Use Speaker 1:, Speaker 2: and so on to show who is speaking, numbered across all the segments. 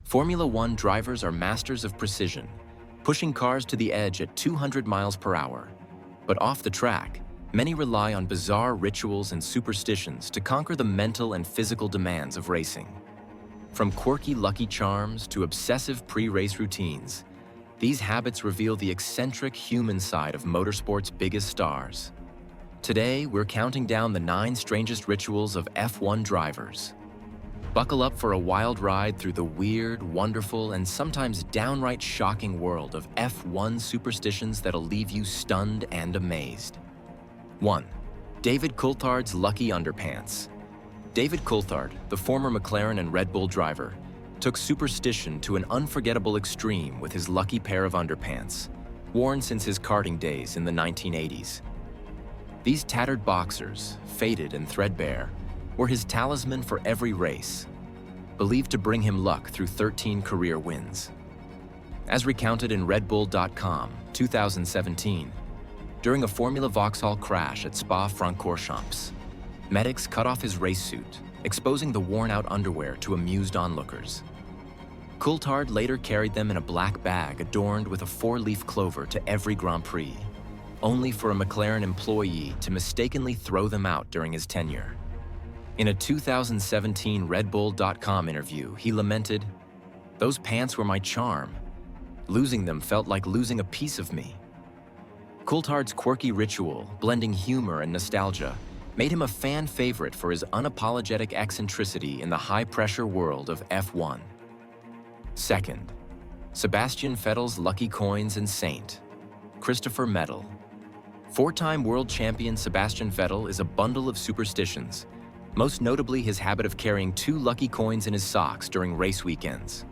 Speaker 1: Formula One drivers are masters of precision, pushing cars to the edge at 200 miles per hour. But off the track, many rely on bizarre rituals and superstitions to conquer the mental and physical demands of racing. From quirky lucky charms to obsessive pre-race routines, these habits reveal the eccentric human side of motorsport's biggest stars. Today, we're counting down the 9 strangest rituals of F1 drivers. Buckle up for a wild ride through the weird, wonderful, and sometimes downright shocking world of F1 superstitions that'll leave you stunned and amazed. 1. David Coulthard's lucky underpants. David Coulthard, the former McLaren and Red Bull driver, took superstition to an unforgettable extreme with his lucky pair of underpants, worn since his karting days in the 1980s. These tattered boxers, faded and threadbare, were his talisman for every race, believed to bring him luck through 13 career wins. As recounted in redbull.com, 2017, during a Formula Vauxhall crash at Spa-Francorchamps, medics cut off his race suit, exposing the worn-out underwear to amused onlookers. Coulthard later carried them in a black bag adorned with a 4-leaf clover to every Grand Prix, only for a McLaren employee to mistakenly throw them out during his tenure. In a 2017 redbull.com interview, he lamented, "Those pants were my charm. Losing them felt like losing a piece of me." Coulthard's quirky ritual, blending humor and nostalgia, made him a fan favorite for his unapologetic eccentricity in the high-pressure world of F1. 2nd, Sebastian Vettel's lucky coins and saint. Christopher Medal. 4-time world champion Sebastian Vettel is a bundle of superstitions, most notably his habit of carrying 2 lucky coins in his socks during race weekends.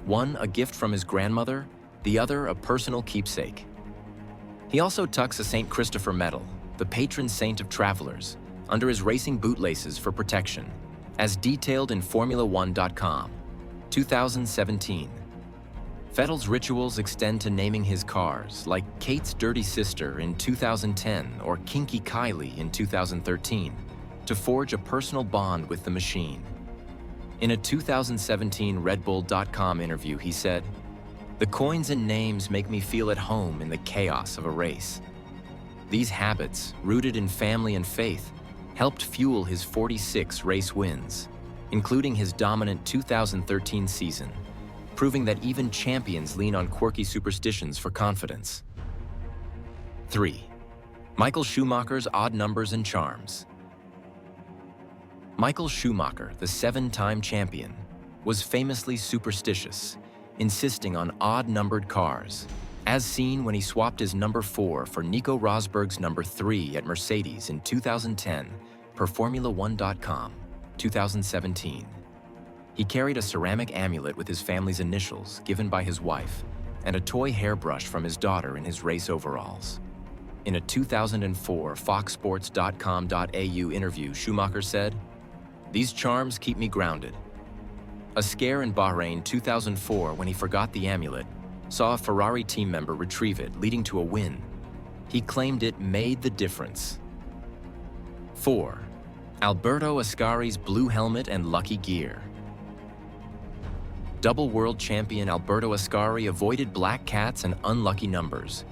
Speaker 1: One a gift from his grandmother, the other a personal keepsake. He also tucks a St. Christopher medal, the patron saint of travelers, under his racing bootlaces for protection, as detailed in Formula1.com, 2017. Vettel's rituals extend to naming his cars, like Kate's Dirty Sister in 2010 or Kinky Kylie in 2013, to forge a personal bond with the machine. In a 2017 redbull.com interview, he said, "The coins and names make me feel at home in the chaos of a race." These habits, rooted in family and faith, helped fuel his 46 race wins, including his dominant 2013 season, proving that even champions lean on quirky superstitions for confidence. 3. Michael Schumacher's odd numbers and charms. Michael Schumacher, the 7-time champion, was famously superstitious, insisting on odd-numbered cars, as seen when he swapped his number 4 for Nico Rosberg's number 3 at Mercedes in 2010 per Formula1.com, 2017. He carried a ceramic amulet with his family's initials given by his wife and a toy hairbrush from his daughter in his race overalls. In a 2004 foxsports.com.au interview, Schumacher said, "These charms keep me grounded." A scare in Bahrain 2004 when he forgot the amulet saw a Ferrari team member retrieve it, leading to a win. He claimed it made the difference. 4. Alberto Ascari's blue helmet and lucky gear. Double world champion Alberto Ascari avoided black cats and unlucky numbers.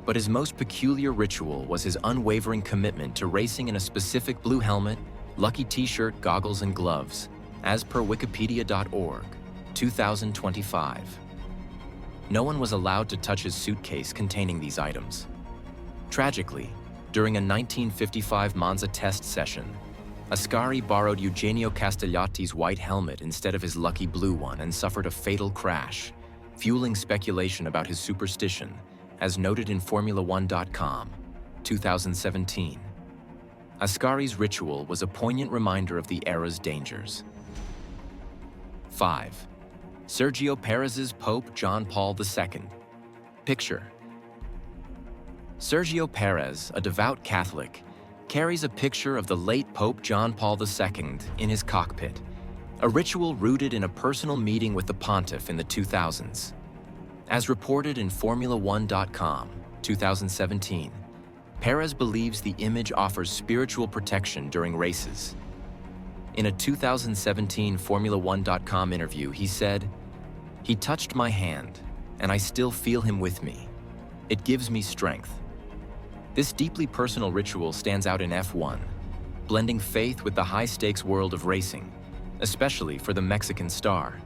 Speaker 1: But his most peculiar ritual was his unwavering commitment to racing in a specific blue helmet, lucky t-shirt, goggles, and gloves, as per wikipedia.org, 2025. No one was allowed to touch his suitcase containing these items. Tragically, during a 1955 Monza test session, Ascari borrowed Eugenio Castellotti's white helmet instead of his lucky blue one and suffered a fatal crash, fueling speculation about his superstition, as noted in Formula1.com, 2017. Ascari's ritual was a poignant reminder of the era's dangers. 5. Sergio Perez's Pope John Paul II. Picture. Sergio Perez, a devout Catholic, carries a picture of the late Pope John Paul II in his cockpit, a ritual rooted in a personal meeting with the pontiff in the 2000s. As reported in Formula1.com, 2017, Perez believes the image offers spiritual protection during races. In a 2017 Formula1.com interview, he said, He touched my hand, and I still feel him with me. It gives me strength. This deeply personal ritual stands out in F1, blending faith with the high-stakes world of racing, especially for the Mexican star.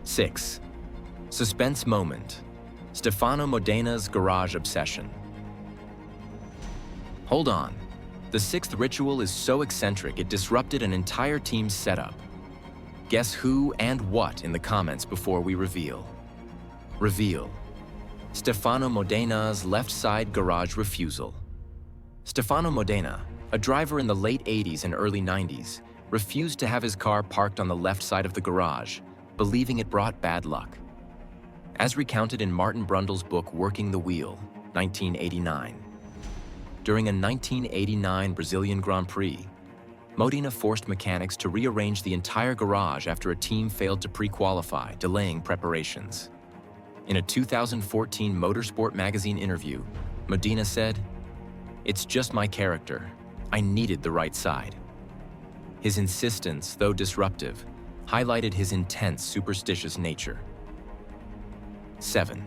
Speaker 1: 6. Suspense moment. Stefano Modena's garage obsession. Hold on. The sixth ritual is so eccentric it disrupted an entire team's setup. Guess who and what in the comments before we reveal. Reveal. Stefano Modena's left side garage refusal. Stefano Modena, a driver in the late 80s and early 90s, refused to have his car parked on the left side of the garage, believing it brought bad luck. As recounted in Martin Brundle's book Working the Wheel, 1989. During a 1989 Brazilian Grand Prix, Modena forced mechanics to rearrange the entire garage after a team failed to pre-qualify, delaying preparations. In a 2014 Motorsport magazine interview, Modena said, "It's just my character. I needed the right side." His insistence, though disruptive, highlighted his intense, superstitious nature. 7.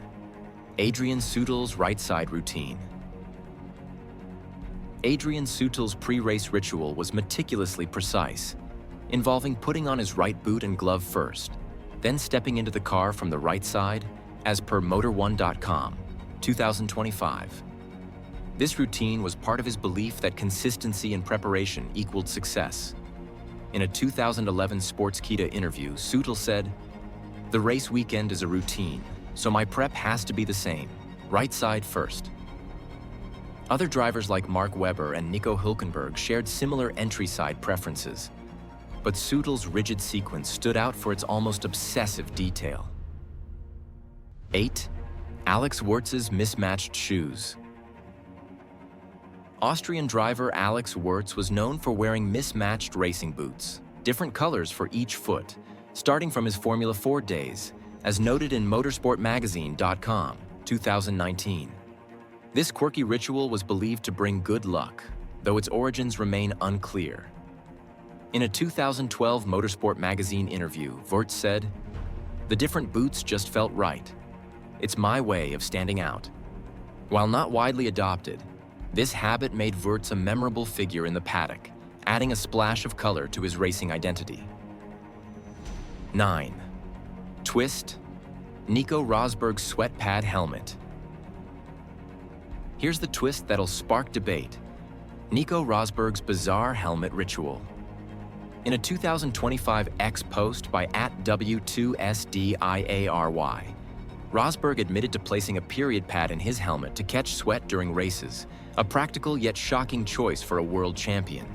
Speaker 1: Adrian Sutil's right side routine. Adrian Sutil's pre-race ritual was meticulously precise, involving putting on his right boot and glove first, then stepping into the car from the right side, as per Motor1.com, 2025. This routine was part of his belief that consistency and preparation equaled success. In a 2011 Sportskita interview, Sutil said, "The race weekend is a routine, so my prep has to be the same, right side first." Other drivers like Mark Webber and Nico Hülkenberg shared similar entry side preferences, but Sutil's rigid sequence stood out for its almost obsessive detail. 8. Alex Wurtz's mismatched shoes. Austrian driver Alex Wurtz was known for wearing mismatched racing boots, different colors for each foot, starting from his Formula 4 days, as noted in motorsportmagazine.com, 2019. This quirky ritual was believed to bring good luck, though its origins remain unclear. In a 2012 Motorsport magazine interview, Wurtz said, "The different boots just felt right. It's my way of standing out." While not widely adopted, this habit made Wurtz a memorable figure in the paddock, adding a splash of color to his racing identity. 9. Twist. Nico Rosberg's sweat pad helmet. Here's the twist that'll spark debate. Nico Rosberg's bizarre helmet ritual. In a 2025 X post by @W2SDIARY, Rosberg admitted to placing a period pad in his helmet to catch sweat during races, a practical yet shocking choice for a world champion.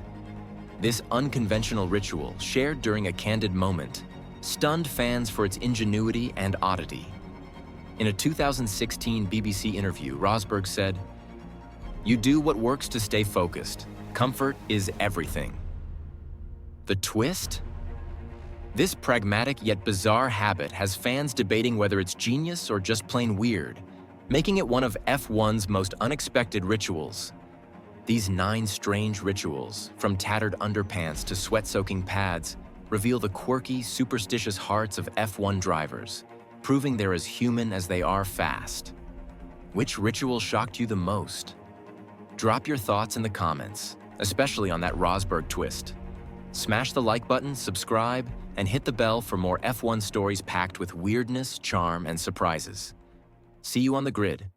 Speaker 1: This unconventional ritual, shared during a candid moment, stunned fans for its ingenuity and oddity. In a 2016 BBC interview, Rosberg said, "You do what works to stay focused. Comfort is everything." The twist? This pragmatic yet bizarre habit has fans debating whether it's genius or just plain weird, making it one of F1's most unexpected rituals. These 9 strange rituals, from tattered underpants to sweat-soaking pads, reveal the quirky, superstitious hearts of F1 drivers, proving they're as human as they are fast. Which ritual shocked you the most? Drop your thoughts in the comments, especially on that Rosberg twist. Smash the like button, subscribe, and hit the bell for more F1 stories packed with weirdness, charm, and surprises. See you on the grid.